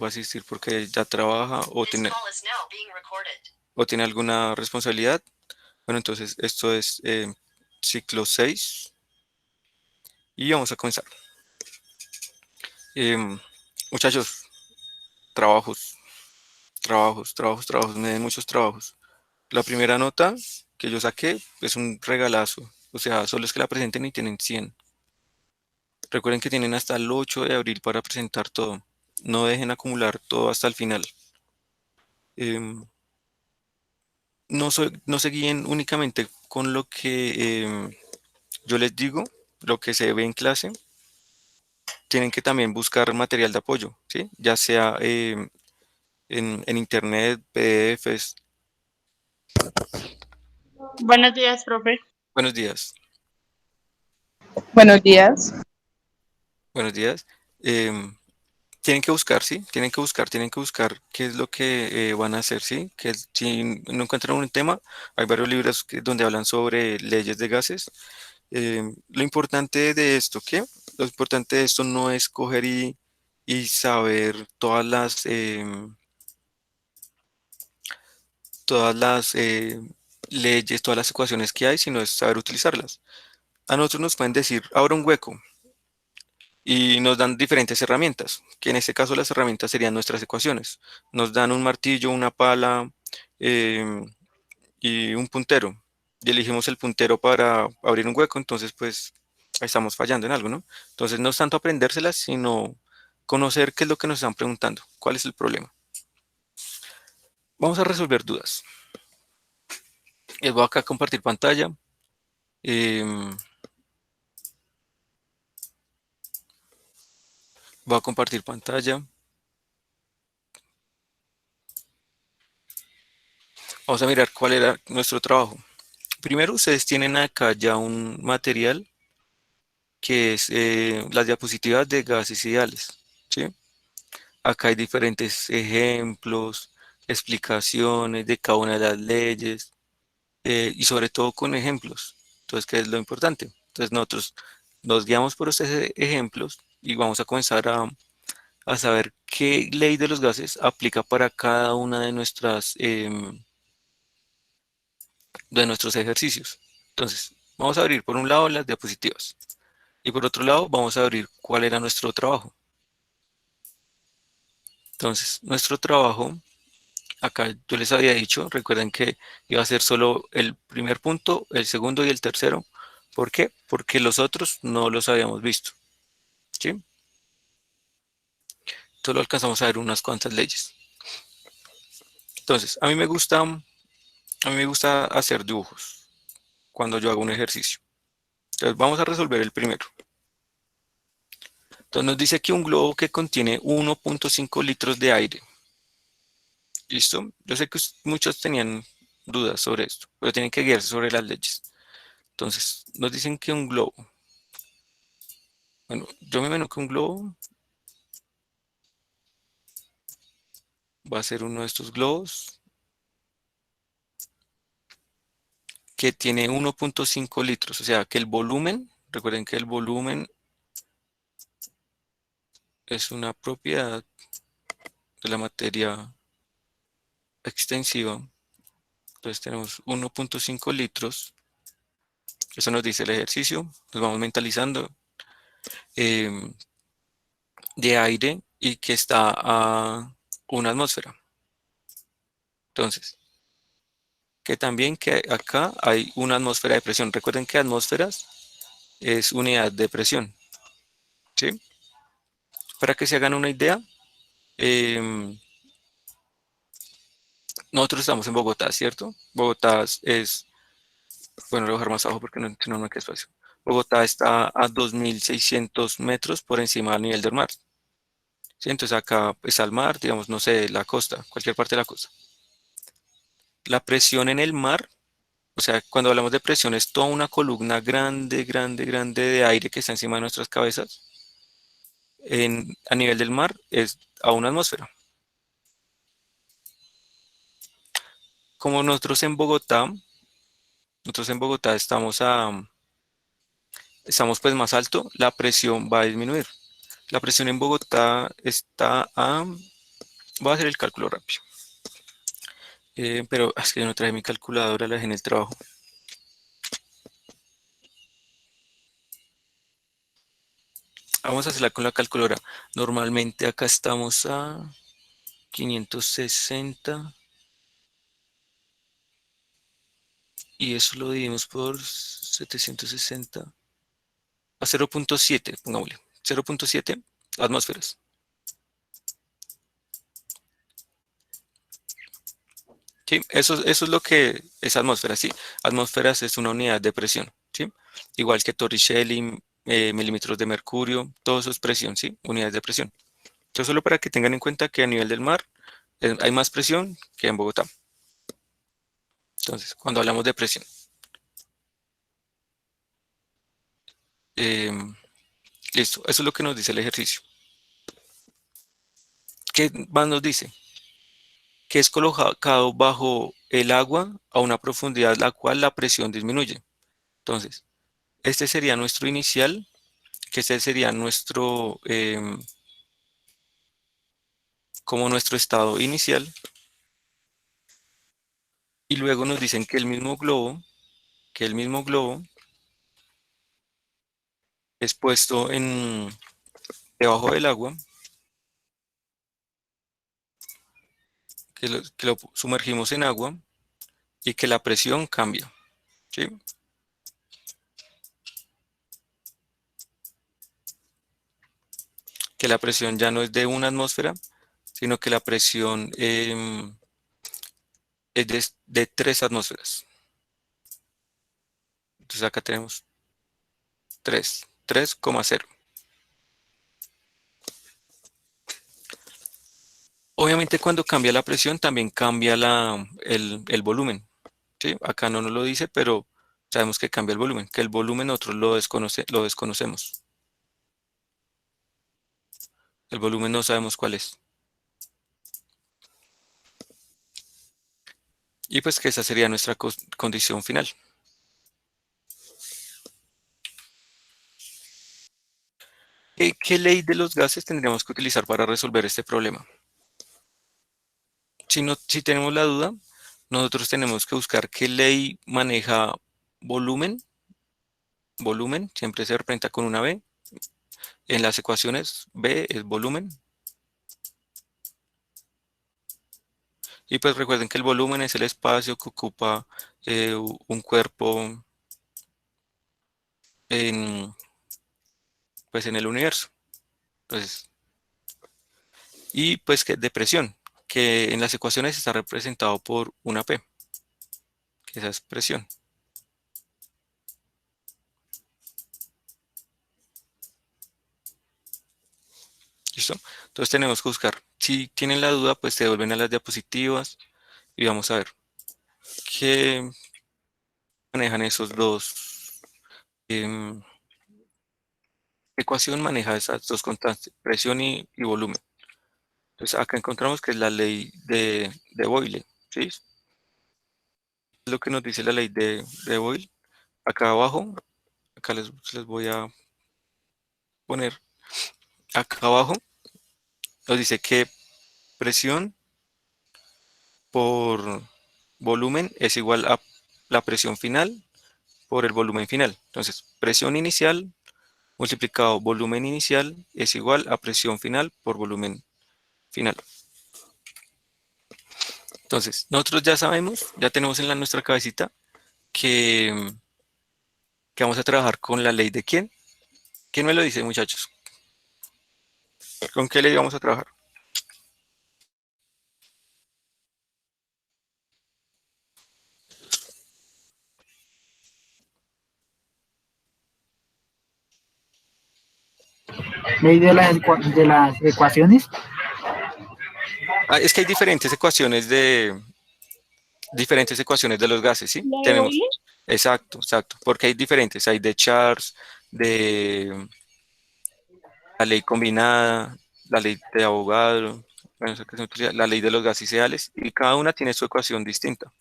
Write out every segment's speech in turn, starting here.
va a asistir porque ya trabaja o tiene alguna responsabilidad. Bueno, entonces esto es ciclo 6 y vamos a comenzar. Em, Muchachos, trabajos, trabajos, me den muchos trabajos. La primera nota que yo saqué es un regalazo, o sea, solo es que la presenten y tienen 100. Recuerden que tienen hasta el 8 de abril para presentar todo. No dejen acumular todo hasta el final. Em, no se guíen únicamente con lo que yo les digo, lo que se ve en clase. Tienen que también buscar material de apoyo, ¿sí? Ya sea en internet, PDFs. Buenos días, profe. Buenos días, Buenos días. buenos días. Em, Tienen que buscar, ¿sí? Tienen que buscar qué es lo que van a hacer, ¿sí? Que si no encuentran un tema, hay varios libros donde hablan sobre leyes de gases. Lo importante de esto, ¿qué? Lo importante de esto no es coger y saber todas las leyes, todas las ecuaciones que hay, sino es saber utilizarlas. A nosotros nos pueden decir, abra un hueco y nos dan diferentes herramientas, que en este caso las herramientas serían nuestras ecuaciones. Nos dan un martillo, una pala em, y un puntero. Y elegimos el puntero para abrir un hueco, entonces pues ahí estamos fallando en algo, ¿no? Entonces no es tanto aprendérselas, sino conocer qué es lo que nos están preguntando, cuál es el problema. Vamos a resolver dudas. Les voy acá a compartir pantalla. em, Voy a compartir pantalla. Vamos a mirar cuál era nuestro trabajo. Primero, ustedes tienen acá ya un material que es las diapositivas de gases ideales, ¿sí? Acá hay diferentes ejemplos, explicaciones de cada una de las leyes y sobre todo con ejemplos. Entonces, ¿qué es lo importante? Entonces, nosotros nos guiamos por estos ejemplos y vamos a comenzar a saber qué ley de los gases aplica para cada una de nuestros ejercicios. Entonces, vamos a abrir por un lado las diapositivas y por otro lado vamos a abrir cuál era nuestro trabajo. Entonces, nuestro trabajo, acá yo les había dicho, recuerden que iba a ser solo el primer punto, el segundo y el tercero. ¿Por qué? Porque los otros no los habíamos visto, ¿sí? Solo alcanzamos a ver unas cuantas leyes. Entonces, a mí me gusta hacer dibujos cuando yo hago un ejercicio. Entonces, vamos a resolver el primero. Entonces, nos dice que un globo que contiene 1.5 litros de aire. ¿Listo? Yo sé que muchos tenían dudas sobre esto, pero tienen que guiarse sobre las leyes. Entonces, nos dicen que un globo. Bueno, yo me imagino que un globo va a ser uno de estos globos que tiene 1.5 litros. O sea, que el volumen, recuerden que el volumen es una propiedad de la materia extensiva. Entonces tenemos 1.5 litros. Eso nos dice el ejercicio. Nos vamos mentalizando em, de aire y que está a una atmósfera. Entonces, que también que acá hay una atmósfera de presión. Recuerden que atmósferas es unidad de presión, ¿sí? Para que se hagan una idea, em, nosotros estamos en Bogotá, ¿cierto? Bogotá bueno, lo voy a dejar más abajo porque no, si no, no hay espacio. Bogotá está a 2.600 metros por encima del nivel del mar, ¿sí? Entonces acá está el mar, digamos, no sé, la costa, cualquier parte de la costa. La presión en el mar, o sea, cuando hablamos de presión es toda una columna grande, grande, grande de aire que está encima de nuestras cabezas. A nivel del mar es a una atmósfera. Como nosotros en Bogotá estamos pues más alto, la presión va a disminuir. La presión en Bogotá está a Voy a hacer el cálculo rápido. Pero es que yo no traje mi calculadora, la dejé en el trabajo. Vamos a hacerla con la calculadora. Normalmente acá estamos a 560 y eso lo dividimos por 760 a 0.7, pongámosle. 0.7 atmósferas. ¿Sí? Eso es lo que es atmósfera, ¿sí? Atmósferas es una unidad de presión, ¿sí? Igual que Torricelli, milímetros de mercurio, todo eso es presión, ¿sí? Unidades de presión. Entonces, solo para que tengan en cuenta que a nivel del mar hay más presión que en Bogotá. Entonces, cuando hablamos de presión, em, listo, eso es lo que nos dice el ejercicio. ¿Qué más nos dice? Que es colocado bajo el agua a una profundidad la cual la presión disminuye. Entonces, este sería nuestro inicial, que este sería nuestro, como nuestro estado inicial, y luego nos dicen que el mismo globo es puesto debajo del agua, que lo sumergimos en agua y que la presión cambia, ¿sí? Que la presión ya no es de una atmósfera, sino que la presión es de 3 atmósferas. Entonces acá tenemos 3,0. Obviamente cuando cambia la presión también cambia el volumen, ¿sí? Acá no nos lo dice, pero sabemos que cambia el volumen, que el volumen nosotros lo desconocemos. El volumen no sabemos cuál es. Y pues que esa sería nuestra condición final. ¿Qué ley de los gases tendríamos que utilizar para resolver este problema? Si tenemos la duda, nosotros tenemos que buscar qué ley maneja volumen. Volumen siempre se representa con una B. En las ecuaciones, B es volumen. Y pues recuerden que el volumen es el espacio que ocupa un cuerpo en, pues en el universo. Entonces, y pues que de presión, que en las ecuaciones está representado por una P, que esa es presión. ¿Listo? Entonces tenemos que buscar. Si tienen la duda, pues se devuelven a las diapositivas y vamos a ver qué manejan esos dos. em, ¿Qué ecuación maneja esas dos constantes, presión y volumen? Entonces acá encontramos que es la ley de Boyle, ¿sí? Es lo que nos dice la ley de Boyle. Acá abajo, acá les voy a poner, acá abajo nos dice que presión por volumen es igual a la presión final por el volumen final. Entonces, presión inicial multiplicado volumen inicial es igual a presión final por volumen final. Entonces, nosotros ya sabemos, ya tenemos en nuestra cabecita que vamos a trabajar con la ley de quién. ¿Quién me lo dice, muchachos? ¿Con qué ley vamos a trabajar? Ley de de las ecuaciones. Ah, es que hay diferentes ecuaciones de los gases, ¿sí? ¿La de Tenemos, Boyle? exacto, exacto, porque hay diferentes, hay de Charles, de la ley combinada, la ley de Avogadro, bueno, esa que se utiliza, la ley de los gases ideales, y cada una tiene su ecuación distinta.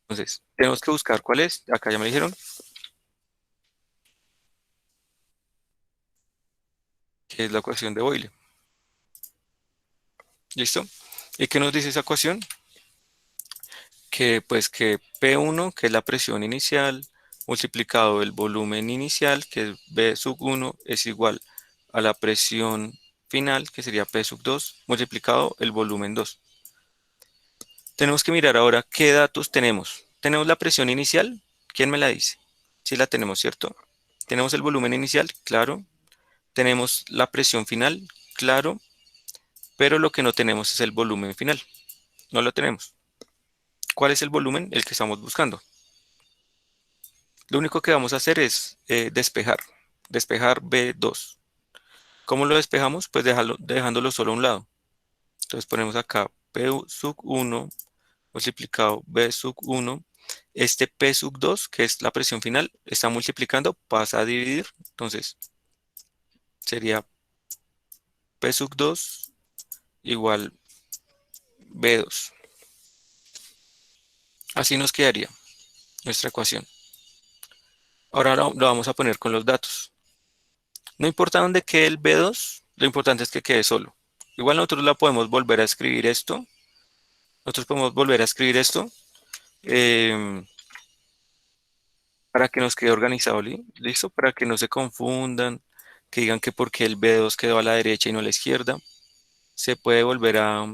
Entonces, tenemos que buscar cuál es, acá ya me dijeron, que es la ecuación de Boyle. ¿Listo? ¿Y qué nos dice esa ecuación? Que pues que P1, que es la presión inicial, multiplicado el volumen inicial, que es B sub 1, es igual a la presión final, que sería P sub 2, multiplicado el volumen 2. Tenemos que mirar ahora qué datos tenemos. Tenemos la presión inicial, ¿quién me la dice? Sí la tenemos, ¿cierto? Tenemos el volumen inicial, claro. Tenemos la presión final, claro. Pero lo que no tenemos es el volumen final. No lo tenemos. ¿Cuál es el volumen? El que estamos buscando. Lo único que vamos a hacer es despejar. Despejar B2. ¿Cómo lo despejamos? Pues dejándolo solo a un lado. Entonces ponemos acá P sub 1 multiplicado B sub 1. Este P sub 2, que es la presión final, está multiplicando, pasa a dividir. Entonces sería P sub 2 igual B2. Así nos quedaría nuestra ecuación. Ahora lo vamos a poner con los datos. No importa dónde quede el B2, lo importante es que quede solo. Igual nosotros la podemos volver a escribir esto. Nosotros podemos volver a escribir esto em, para que nos quede organizado, ¿listo? Para que no se confundan, que digan que porque el B2 quedó a la derecha y no a la izquierda. Se puede volver a,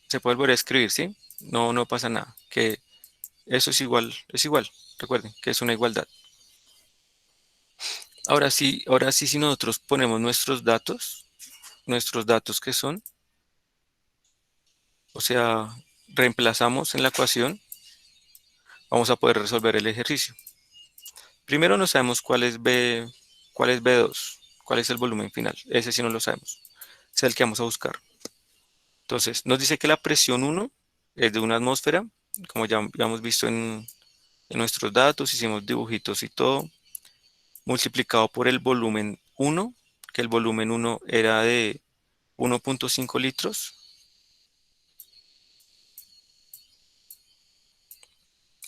se puede volver a escribir, ¿sí? No, no pasa nada. Que eso es igual, es igual. Recuerden que es una igualdad. Ahora sí, si nosotros ponemos nuestros datos que son, o sea, reemplazamos en la ecuación, vamos a poder resolver el ejercicio. Primero no sabemos cuál es B2, cuál es el volumen final. Ese sí no lo sabemos. Es el que vamos a buscar. Entonces, nos dice que la presión 1 es de una atmósfera, como ya hemos visto en nuestros datos, hicimos dibujitos y todo, multiplicado por el volumen 1, que el volumen 1 era de 1.5 litros,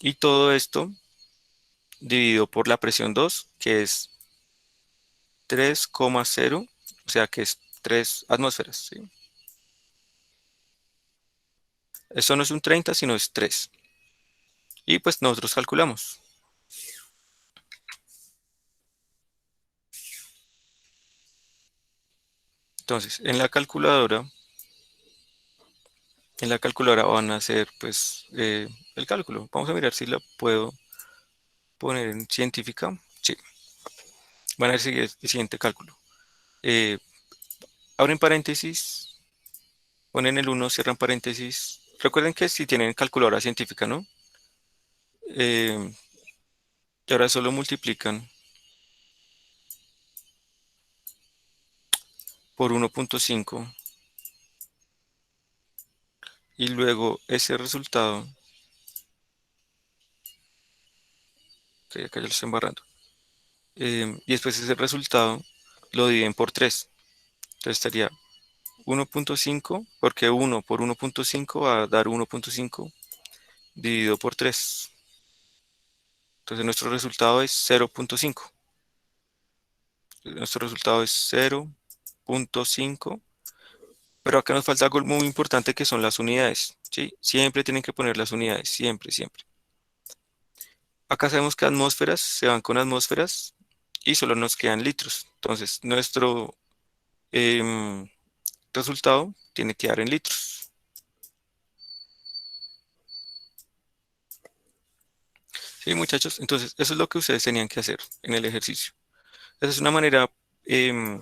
y todo esto dividido por la presión 2, que es 3,0, o sea que es 3 atmósferas, ¿sí? Eso no es un 30, sino es 3. Y pues nosotros calculamos. Entonces, en la calculadora van a hacer pues el cálculo. Vamos a mirar si la puedo poner en científica. Sí, van a seguir el siguiente cálculo. Eh, Abren paréntesis, ponen el 1, cierran paréntesis. Recuerden que si tienen calculadora científica, ¿no? Eh, y ahora solo multiplican por 1.5 y luego ese resultado, que acá ya lo estoy embarrando, y después ese resultado lo dividen por 3. Entonces estaría 1.5, porque 1 por 1.5 va a dar 1.5 dividido por 3. Entonces nuestro resultado es 0.5. Nuestro resultado es 0.5. Pero acá nos falta algo muy importante que son las unidades, ¿sí? Siempre tienen que poner las unidades, siempre, siempre. Acá sabemos que atmósferas se van con atmósferas y solo nos quedan litros. Entonces nuestro em, resultado tiene que dar en litros. Sí, muchachos, entonces eso es lo que ustedes tenían que hacer en el ejercicio. Esa es una manera em,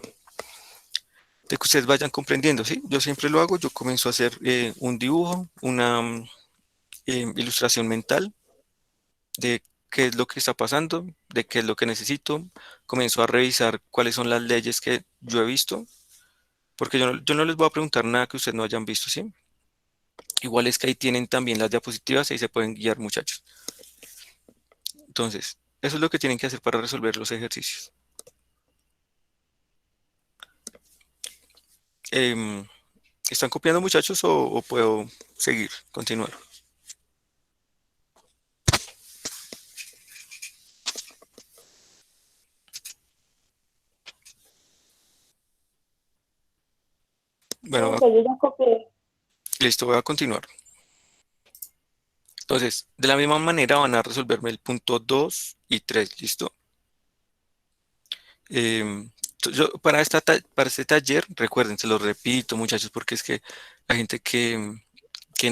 de que ustedes vayan comprendiendo, ¿sí? Yo siempre lo hago, yo comienzo a hacer un dibujo, una ilustración mental de qué es lo que está pasando, de qué es lo que necesito. Comienzo a revisar cuáles son las leyes que yo he visto, porque yo no les voy a preguntar nada que ustedes no hayan visto, ¿sí? Igual es que ahí tienen también las diapositivas y ahí se pueden guiar, muchachos. Entonces, eso es lo que tienen que hacer para resolver los ejercicios. Em, ¿Están copiando, muchachos, o puedo seguir, continuar? Bueno, Yo ya copié. listo, voy a continuar. Entonces, de la misma manera van a resolverme el punto 2 y 3, ¿listo? Para este taller, recuerden, se lo repito, muchachos, porque es que la gente que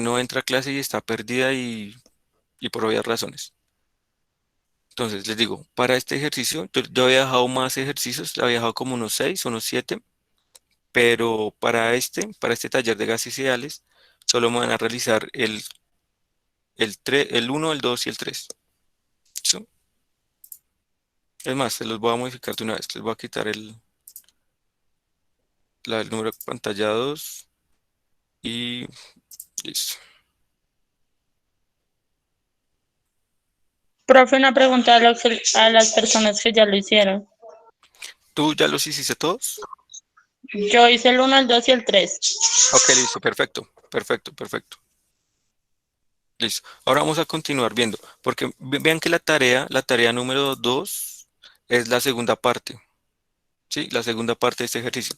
no entra a clase y está perdida y por obvias razones. Entonces, les digo, para este ejercicio, yo había dejado más ejercicios, había dejado como unos 6, unos 7, pero para este taller de gases ideales, solo me van a realizar el uno, el 2 y el 3. ¿Listo? Es más, se los voy a modificar de una vez. Les voy a quitar el número de pantalla 2 y listo. Profe, una pregunta a las personas que ya lo hicieron. ¿Tú ya los hiciste todos? Yo hice el uno, el 2 y el 3. Ok, listo, perfecto, perfecto, perfecto. Listo. Ahora vamos a continuar viendo, porque vean que la tarea número 2 es la segunda parte, ¿sí? La segunda parte de este ejercicio.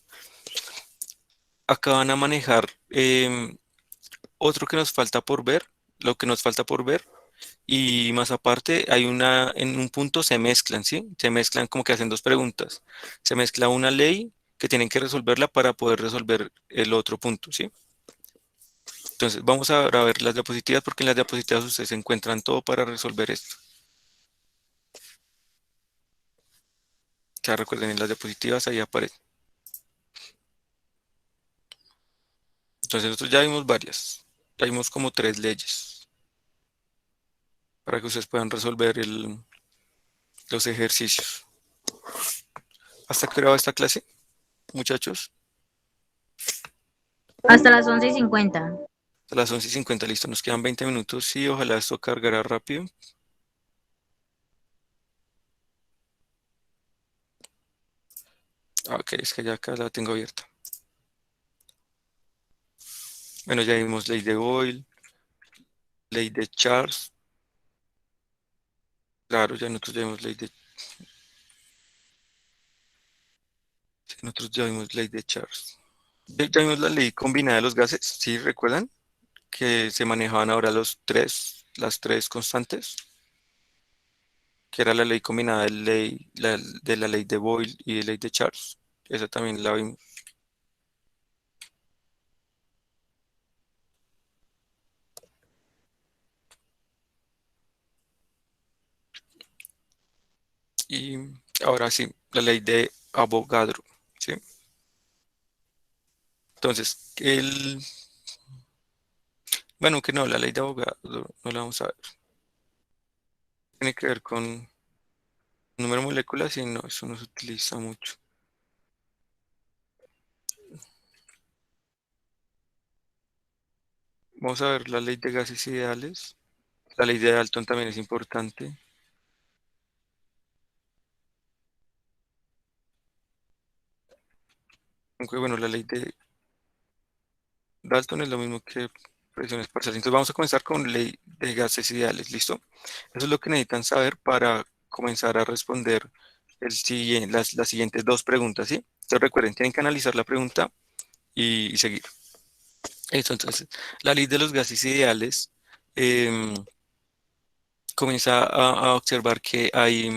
Acá van a manejar otro que nos falta por ver, lo que nos falta por ver, y más aparte en un punto se mezclan, ¿sí? Se mezclan como que hacen dos preguntas. Se mezcla una ley que tienen que resolverla para poder resolver el otro punto, ¿sí? Entonces, vamos ahora a ver las diapositivas porque en las diapositivas ustedes encuentran todo para resolver esto. Ya recuerden, en las diapositivas ahí aparece. Entonces, nosotros ya vimos varias. Ya vimos como 3 leyes para que ustedes puedan resolver los ejercicios. ¿Hasta qué hora va esta clase, muchachos? Hasta las 11:50. A las 11:50, listo. Nos quedan 20 minutos y ojalá esto cargará rápido. Ok, es que ya acá la tengo abierta. Bueno, ya vimos ley de Boyle, ley de Charles. Claro, ya nosotros ya vimos nosotros ya vimos ley de Charles. Ya vimos la ley combinada de los gases, ¿sí recuerdan? Que se manejaban ahora las tres constantes, que era la ley combinada de la ley de Boyle y de ley de Charles. Esa también la vimos. Y ahora sí, la ley de Avogadro, ¿sí? Entonces, bueno, que no, la ley de Avogadro no la vamos a ver. Tiene que ver con número de moléculas y no, eso no se utiliza mucho. Vamos a ver la ley de gases ideales. La ley de Dalton también es importante. Aunque bueno, la ley de Dalton es lo mismo que presiones parciales. Entonces vamos a comenzar con ley de gases ideales. ¿Listo? Eso es lo que necesitan saber para comenzar a responder las siguientes dos preguntas, ¿sí? Entonces recuerden, tienen que analizar la pregunta y seguir. Eso, entonces, la ley de los gases ideales em, comienza a observar que hay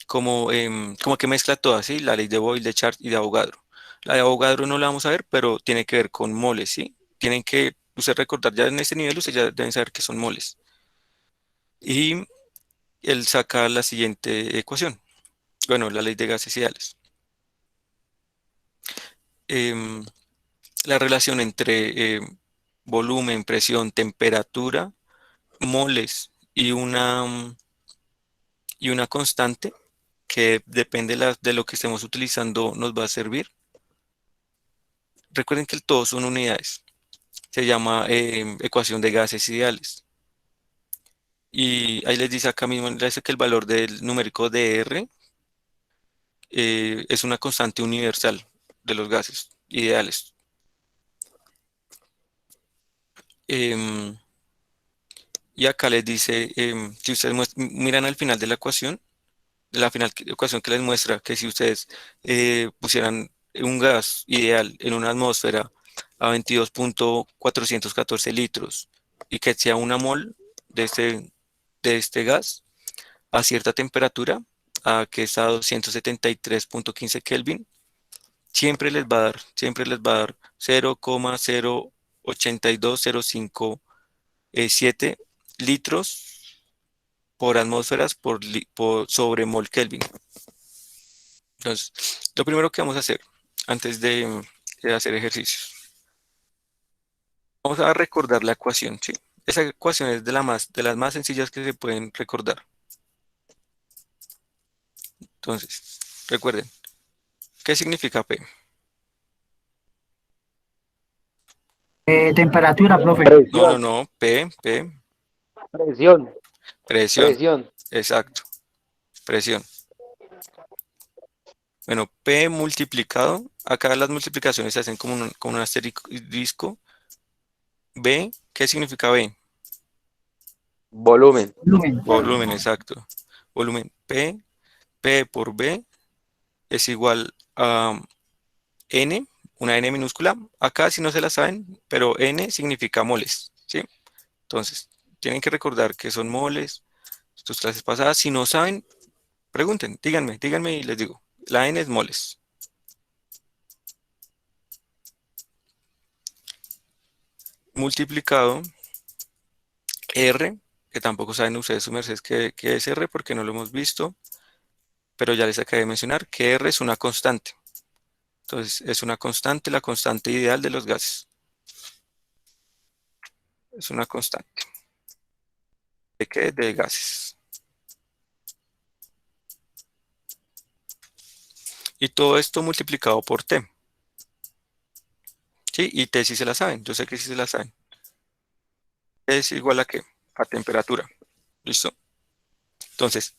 como que mezcla todas, ¿sí? La ley de Boyle, de Chart y de Avogadro. La de Avogadro no la vamos a ver, pero tiene que ver con moles, ¿sí? Tienen que, ustedes recordar, ya en este nivel, ustedes ya deben saber que son moles. Y él saca la siguiente ecuación. Bueno, la ley de gases ideales. Em, la relación entre volumen, presión, temperatura, moles y una constante que depende de lo que estemos utilizando nos va a servir. Recuerden que todos son unidades. Se llama ecuación de gases ideales. Y ahí les dice acá mismo, les dice que el valor del numérico de R es una constante universal de los gases ideales. Em, y acá les dice, si ustedes miran al final de la ecuación, de la final ecuación que les muestra que si ustedes pusieran un gas ideal en una atmósfera a 22.414 litros y que sea una mol de este gas a cierta temperatura, que es a 273.15 Kelvin, siempre les va a dar 0,082057 litros por atmósferas por sobre mol Kelvin. Entonces, lo primero que vamos a hacer antes de hacer ejercicios, vamos a recordar la ecuación, ¿sí? Esa ecuación es de las más sencillas que se pueden recordar. Entonces, recuerden, ¿qué significa P? Temperatura, profe. No, Presión, no, P, presión, presión, presión. exacto, presión. Bueno, P multiplicado, acá las multiplicaciones se hacen con un asterisco. B, ¿qué significa B? Volumen. Volumen. Volumen, exacto. Volumen P por B es igual a N, una N minúscula. Acá si no se la saben, pero N significa moles, ¿sí? Entonces, tienen que recordar que son moles. Sus clases pasadas, si no saben, pregunten, díganme y les digo. La N es moles. Multiplicado R, que tampoco saben ustedes su merced qué es R porque no lo hemos visto, pero ya les acabé de mencionar que R es una constante. Entonces, es una constante, la constante ideal de los gases. Es una constante. ¿De qué? De gases. Y todo esto multiplicado por T. ¿Sí? Y T sí se la saben. Yo sé que sí se la saben. T es igual a ¿qué? A temperatura. ¿Listo? Entonces,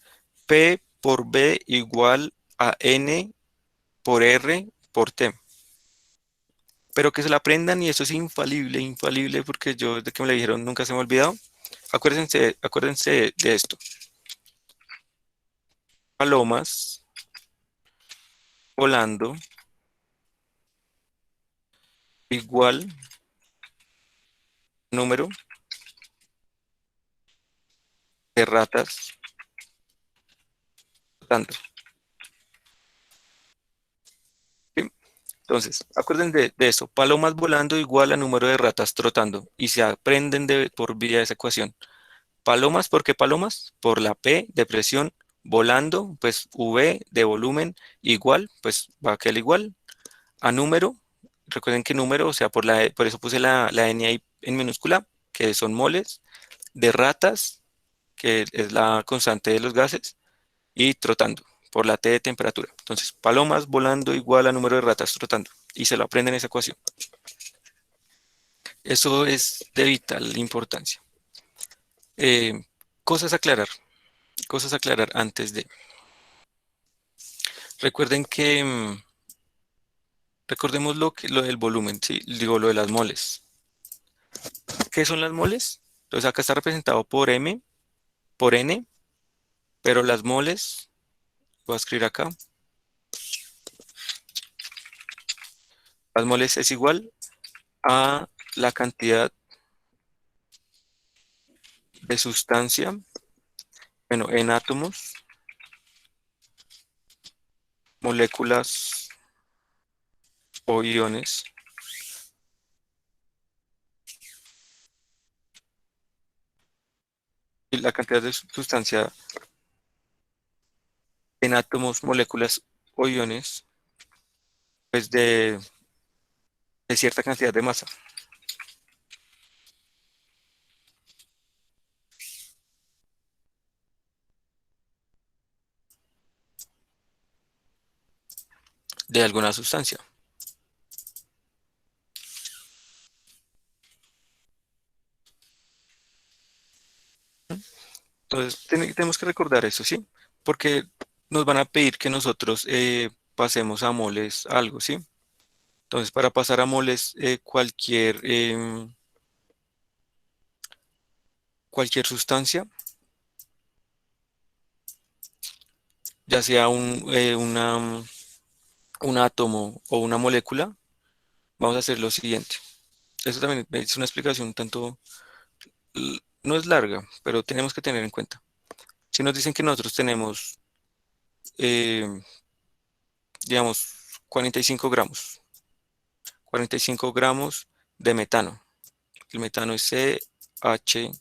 P por B igual a N por R por T. Pero que se la aprendan y eso es infalible, infalible, porque yo desde que me lo dijeron nunca se me ha olvidado. Acuérdense de esto. Palomas volando igual número de ratas flotando. ¿Sí? Entonces, acuérdense de eso. Palomas volando igual a número de ratas trotando. Y se aprenden por vía de esa ecuación. Palomas, ¿por qué palomas? Por la P de presión. Volando, pues V de volumen igual, pues va a quedar igual a número. Recuerden que número, o sea, por eso puse la N ahí en minúscula, que son moles, de ratas, que es la constante de los gases, y trotando, por la T de temperatura. Entonces, palomas volando igual a número de ratas trotando. Y se lo aprenden esa ecuación. Eso es de vital importancia. Eh, cosas a aclarar, cosas a aclarar antes de. Recuerden que, recordemos lo del volumen, ¿sí? Digo, lo de las moles. ¿Qué son las moles? Entonces acá está representado por M, por N, pero las moles, voy a escribir acá, las moles es igual a la cantidad de sustancia, bueno, en átomos, moléculas o iones y la cantidad de sustancia en átomos, moléculas o iones, pues de cierta cantidad de masa. De alguna sustancia. Entonces, tenemos que recordar eso, ¿sí? Porque nos van a pedir que nosotros pasemos a moles algo, ¿sí? Entonces, para pasar a moles, cualquier sustancia, ya sea un átomo o una molécula, vamos a hacer lo siguiente. Eso también es una explicación un tanto, no es larga, pero tenemos que tener en cuenta. Si nos dicen que nosotros tenemos, eh, digamos, 45 gramos, 45 gramos de metano. El metano es CH4.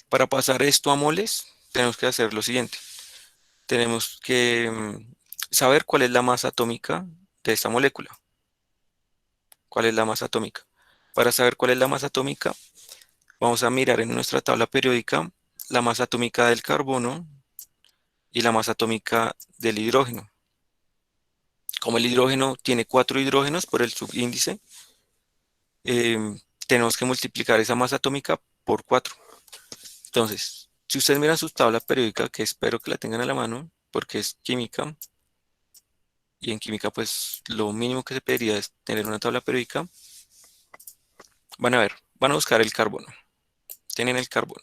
Para pasar esto a moles, tenemos que hacer lo siguiente. Tenemos que saber cuál es la masa atómica de esta molécula. ¿Cuál es la masa atómica? Para saber cuál es la masa atómica, vamos a mirar en nuestra tabla periódica la masa atómica del carbono y la masa atómica del hidrógeno. Como el hidrógeno tiene 4 hidrógenos por el subíndice, tenemos que multiplicar esa masa atómica por 4. Entonces, si ustedes miran su tabla periódica, que espero que la tengan a la mano, porque es química, y en química pues lo mínimo que se pediría es tener una tabla periódica, van a ver, van a buscar el carbono. Tienen el carbono.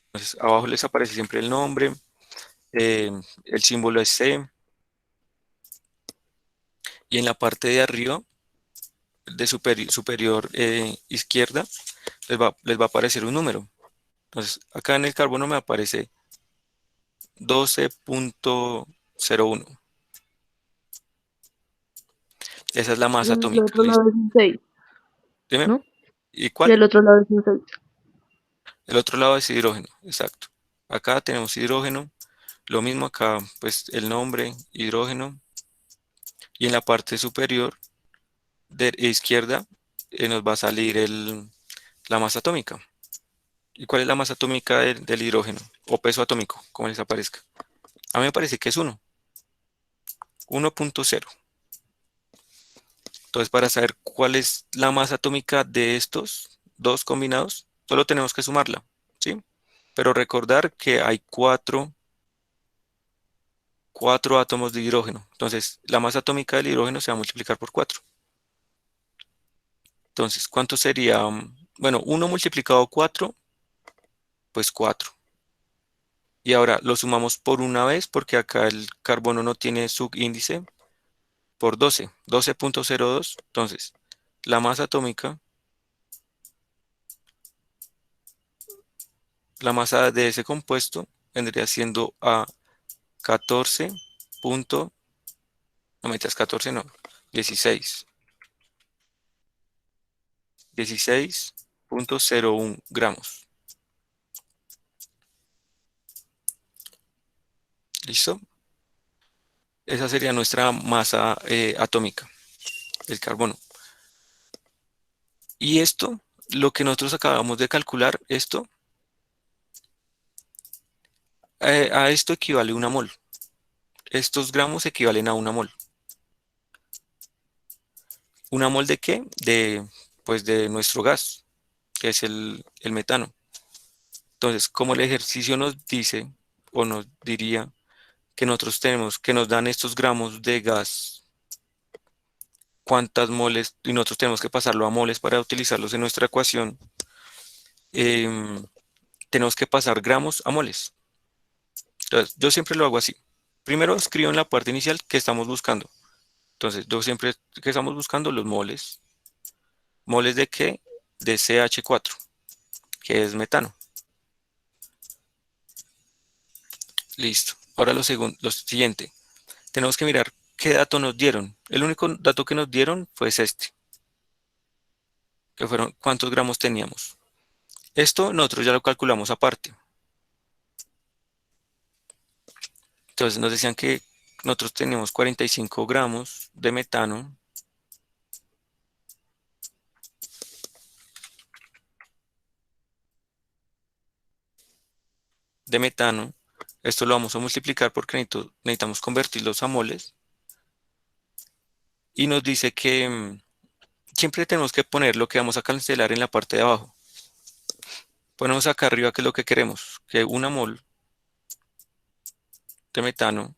Entonces, abajo les aparece siempre el nombre, eh, el símbolo es C, y en la parte de arriba, de superior izquierda, les va a aparecer un número. Entonces, acá en el carbono me aparece 12.01. Esa es la masa Y del atómica, otro ¿listo? lado es un 6, Dime, ¿no? ¿y Y cuál? del otro lado es un 6. El otro lado es hidrógeno, exacto. Acá tenemos hidrógeno, lo mismo acá, pues el nombre, hidrógeno, y en la parte superior de izquierda nos va a salir la masa atómica. ¿Y cuál es la masa atómica del hidrógeno? O peso atómico, como les aparezca. A mí me parece que es 1, 1.0. Entonces, para saber cuál es la masa atómica de estos dos combinados, solo tenemos que sumarla, ¿sí? Pero recordar que hay cuatro átomos de hidrógeno. Entonces, la masa atómica del hidrógeno se va a multiplicar por 4. Entonces, ¿cuánto sería? Bueno, 1 multiplicado 4, pues 4. Y ahora lo sumamos por una vez porque acá el carbono no tiene subíndice por 12, 12.02. Entonces, la masa atómica, la masa de ese compuesto vendría siendo a 14. No metas 14, no, 16. 16.01 gramos. ¿Listo? Esa sería nuestra masa atómica, el carbono. Y esto, lo que nosotros acabamos de calcular, a esto equivale una mol. Estos gramos equivalen a una mol. ¿Una mol de qué? Pues de nuestro gas, que es el metano. Entonces, como el ejercicio nos dice, o nos diría, que nosotros tenemos, que nos dan estos gramos de gas, cuántas moles, y nosotros tenemos que pasarlo a moles para utilizarlos en nuestra ecuación, em, tenemos que pasar gramos a moles. Entonces, yo siempre lo hago así. Primero escribo en la parte inicial que estamos buscando. Entonces, yo siempre que estamos buscando los moles. ¿Moles de qué? De CH4, que es metano. Listo. Ahora lo siguiente. Tenemos que mirar qué dato nos dieron. El único dato que nos dieron fue este, que fueron cuántos gramos teníamos. Esto nosotros ya lo calculamos aparte. Entonces nos decían que nosotros teníamos 45 gramos de metano. Esto lo vamos a multiplicar porque necesitamos convertirlos a moles. Y nos dice que siempre tenemos que poner lo que vamos a cancelar en la parte de abajo. Ponemos acá arriba que es lo que queremos, que una mol de metano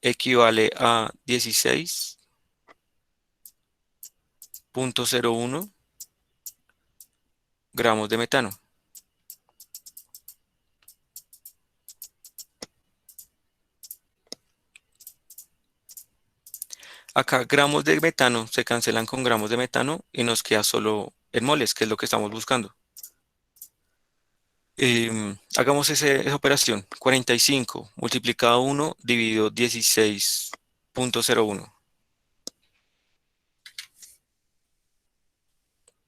equivale a 16.01 gramos de metano. Acá gramos de metano se cancelan con gramos de metano y nos queda solo en moles, que es lo que estamos buscando. Hagamos esa operación. 45 multiplicado 1 dividido 16,01.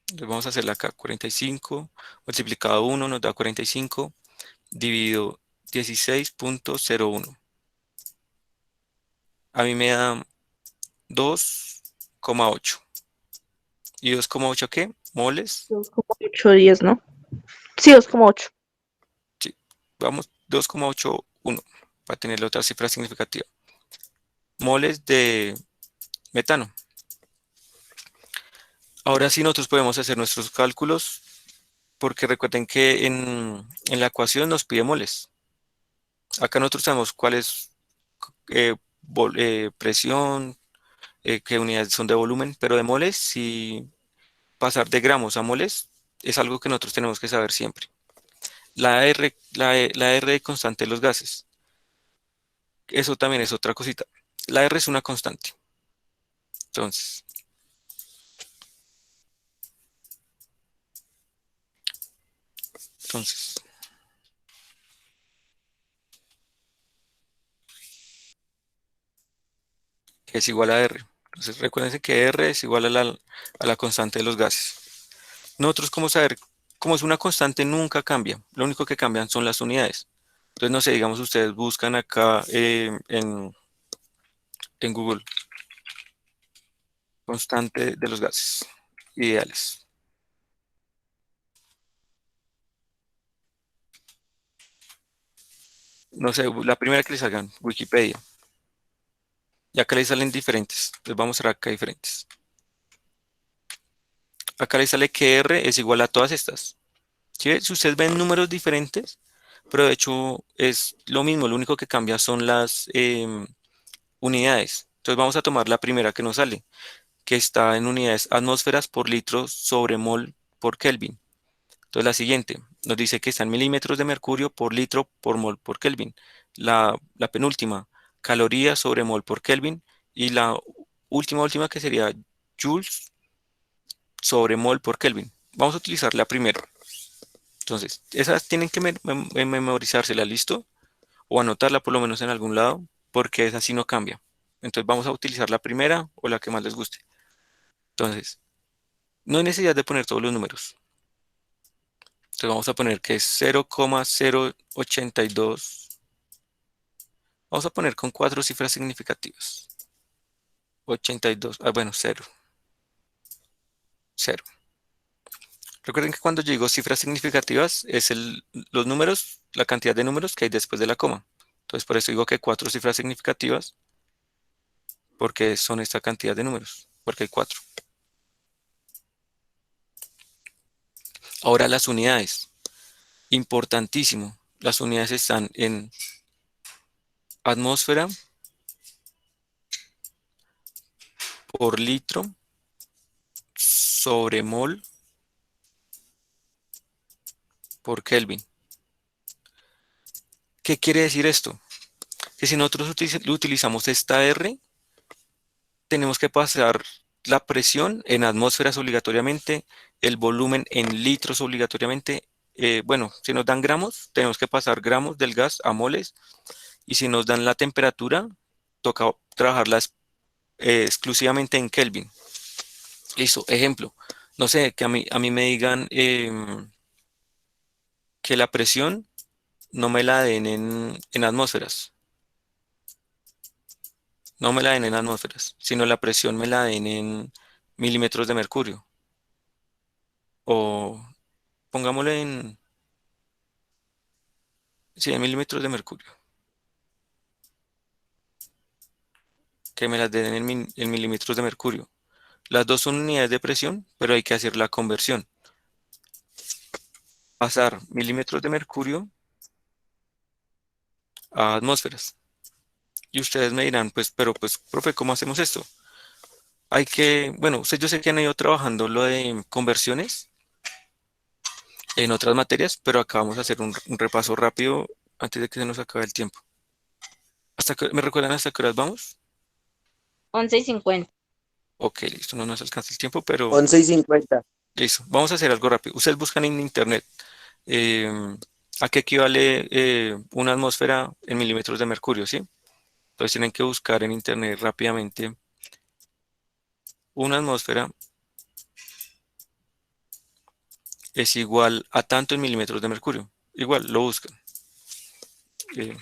Entonces vamos a hacerla acá. 45 multiplicado 1 nos da 45 dividido 16,01. A mí me da 2,8. ¿Y 2,8 qué? Moles. 2,810, ¿no? Sí, 2,8. Sí, vamos 2,81 para tener la otra cifra significativa. Moles de metano. Ahora sí nosotros podemos hacer nuestros cálculos porque recuerden que en la ecuación nos pide moles. Acá nosotros sabemos cuál es presión, qué unidades son de volumen, pero de moles, si pasar de gramos a moles es algo que nosotros tenemos que saber siempre. La R de constante de los gases. Eso también es otra cosita. La R es una constante. Entonces, entonces, que es igual a R. Entonces, recuerden que R es igual a la constante de los gases. Nosotros, ¿cómo saber? Como es una constante, nunca cambia. Lo único que cambian son las unidades. Entonces, no sé, digamos, ustedes buscan acá en Google constante de los gases ideales. No sé, la primera que les salgan, Wikipedia. Y acá les salen diferentes. Les vamos a mostrar acá diferentes. Acá les sale que R es igual a todas estas. ¿Sí ve? Si ustedes ven números diferentes, pero de hecho es lo mismo, lo único que cambia son las unidades. Entonces vamos a tomar la primera que nos sale, que está en unidades atmósferas por litro sobre mol por Kelvin. Entonces la siguiente nos dice que está en milímetros de mercurio por litro por mol por Kelvin. La penúltima, calorías sobre mol por Kelvin. Y la última que sería joules sobre mol por Kelvin. Vamos a utilizar la primera. Entonces, esas tienen que memorizársela, ¿listo? O anotarla por lo menos en algún lado, porque esa sí no cambia. Entonces vamos a utilizar la primera o la que más les guste. Entonces, no hay necesidad de poner todos los números. Entonces vamos a poner que es 0,082. Vamos a poner con 4 cifras significativas. 82, bueno, 0. 0. Recuerden que cuando yo digo cifras significativas es los números, la cantidad de números que hay después de la coma. Entonces por eso digo que 4 cifras significativas, porque son esta cantidad de números, porque hay 4. Ahora las unidades. Importantísimo. Las unidades están en atmósfera por litro sobre mol por Kelvin. ¿Qué quiere decir esto? Que si nosotros utilizamos esta R, tenemos que pasar la presión en atmósferas obligatoriamente, el volumen en litros obligatoriamente. Bueno, si nos dan gramos, tenemos que pasar gramos del gas a moles. Y si nos dan la temperatura, toca trabajarlas exclusivamente en Kelvin. Listo, ejemplo. No sé, que a mí me digan que la presión no me la den en atmósferas. No me la den en atmósferas, sino la presión me la den en milímetros de mercurio. O pongámoslo sí, en milímetros de mercurio. Que me las den en milímetros de mercurio. Las dos son unidades de presión, pero hay que hacer la conversión. Pasar milímetros de mercurio a atmósferas. Y ustedes me dirán, pues, pero pues, profe, ¿cómo hacemos esto? Hay que, bueno, ustedes yo sé que han ido trabajando lo de conversiones en otras materias, pero acá vamos a hacer un repaso rápido antes de que se nos acabe el tiempo. ¿Me recuerdan hasta qué horas vamos? 11:50. Ok, listo, no nos alcanza el tiempo, pero 11:50. listo. Vamos a hacer algo rápido. Ustedes buscan en internet eh, a qué equivale una atmósfera en milímetros de mercurio, ¿sí? Entonces tienen que buscar en internet rápidamente una atmósfera es igual a tanto en milímetros de mercurio. Igual, lo buscan. Eh,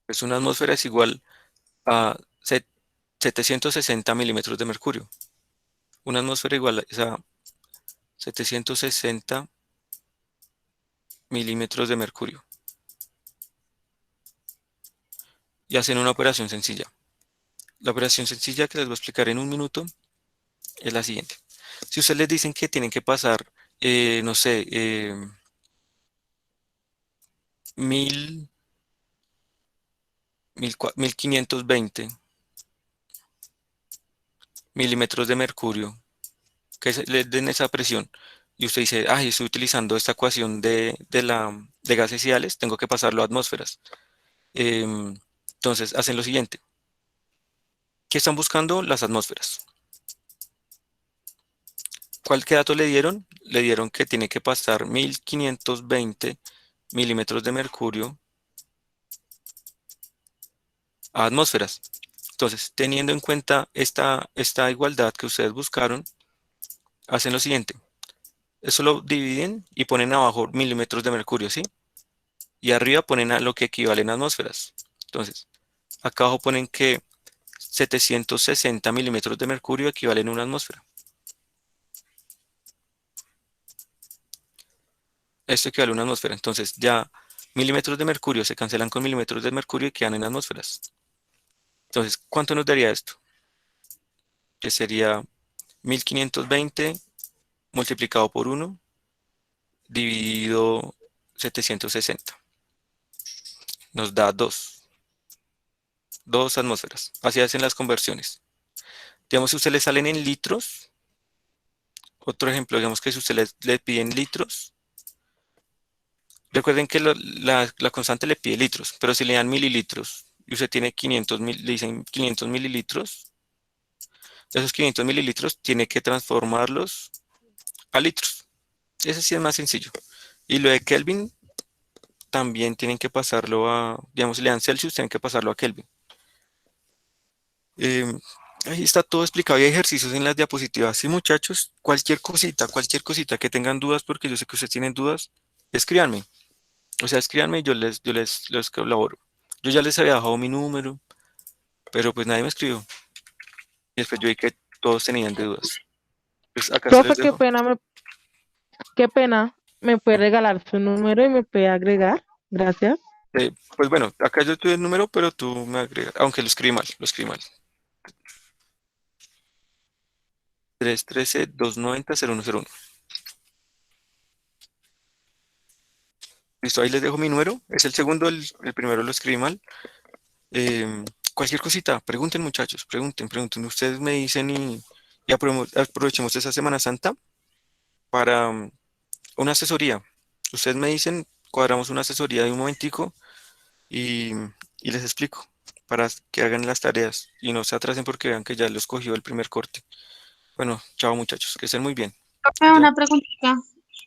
pues una atmósfera es igual a 760 milímetros de mercurio. Una atmósfera igual es a 760 milímetros de mercurio. Y hacen una operación sencilla. La operación sencilla que les voy a explicar en un minuto es la siguiente. Si ustedes les dicen que tienen que pasar, no sé, 1000, 1520 milímetros de mercurio, que les den esa presión, y usted dice, ay, estoy utilizando esta ecuación de gases ideales, tengo que pasarlo a atmósferas. Entonces, hacen lo siguiente. ¿Qué están buscando? Las atmósferas. ¿Qué dato le dieron? Le dieron que tiene que pasar 1520 milímetros de mercurio a atmósferas. Entonces, teniendo en cuenta esta igualdad que ustedes buscaron, hacen lo siguiente. Eso lo dividen y ponen abajo milímetros de mercurio, ¿sí? Y arriba ponen a lo que equivalen a atmósferas. Entonces, acá abajo ponen que 760 milímetros de mercurio equivalen a una atmósfera. Esto equivale a una atmósfera. Entonces, ya milímetros de mercurio se cancelan con milímetros de mercurio y quedan en atmósferas. Entonces, ¿cuánto nos daría esto? Que sería 1520 multiplicado por 1 dividido 760. Nos da 2 atmósferas. Así hacen las conversiones. Digamos, si a usted le salen en litros, otro ejemplo, digamos que si usted le piden litros, recuerden que la constante le pide litros, pero si le dan mililitros y usted tiene 500 le dicen 500 mililitros, esos 500 mililitros tiene que transformarlos a litros. Ese sí es más sencillo. Y lo de Kelvin también tienen que pasarlo a, digamos, si le dan Celsius, tienen que pasarlo a Kelvin. Eh, Ahí está todo explicado y hay ejercicios en las diapositivas. Sí, muchachos, cualquier cosita que tengan dudas, porque yo sé que ustedes tienen dudas, escríbanme. O sea, escríbanme y les colaboro. Yo ya les había dejado mi número, pero pues nadie me escribió. Y después yo vi que todos tenían de dudas. Pues acá se les Profe, dejo. qué pena, me puede regalar su número y me puede agregar. Gracias. Pues bueno, acá yo tuve el número, pero tú me agregas, aunque lo escribí mal, lo escribí mal. 313-290-0101. Listo, ahí les dejo mi número. Es el segundo, el primero lo escribí mal. Eh, Cualquier cosita, pregunten muchachos, pregunten. Ustedes me dicen y aprovechemos esa Semana Santa para una asesoría. Ustedes me dicen, cuadramos una asesoría de un momentico y, y les explico para que hagan las tareas y no se atrasen porque vean que ya los cogió el primer corte. Bueno, chao muchachos, que estén muy bien. Profe, Ya, una preguntita.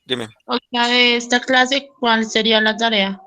dime. O sea, de esta clase, ¿cuál sería la tarea?